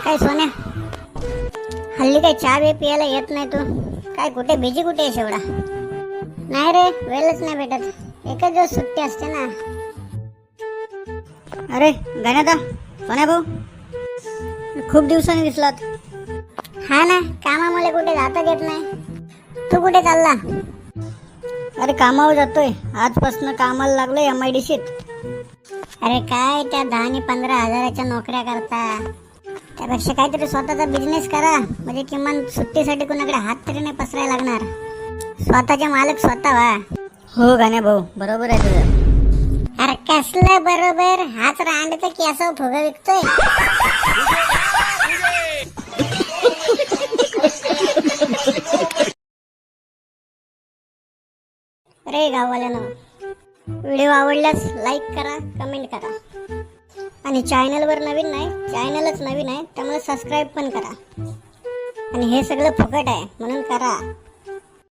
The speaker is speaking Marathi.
काय सोन्या, हल्ली काय चहा बी पियाला येत नाही तू? काय कुठे बिजी कुठे आहे एवढा? नाही रे, वेळच नाही भेटत. एकच दिवस सुट्टी असते ना. अरे गण्यादा, सोन्या भाऊ, खूप दिवसांनी दिसलात. हा ना, कामामुळे कुठे जाता येत नाही. तू कुठे चालला? अरे कामावर जातोय, आजपासून कामाला लागलोय MIDCत. अरे काय त्या 10 आणि 15 हजाराच्या नोकऱ्या करता, त्यापेक्षा काहीतरी स्वतःचा बिझनेस करा. म्हणजे किमान सुट्टीसाठी कुणाकडे हात तरी नाही पसरायला लागणार. स्वतःचे मालक स्वतः व्हा. हो गण्या भाऊ, बरोबर आहे तुझं. अरे कसलं बरोबर? हाच रांडचा केस फुगा विकतोय. रे गाववाल्यानो, व्हिडिओ आवडल्यास लाईक करा, कमेंट करा. आणि चॅनलवर नवीन नाही, चॅनलच नवीन आहे त्यामुळे सबस्क्राईब पण करा. आणि हे सगळं फुकट आहे म्हणून करा.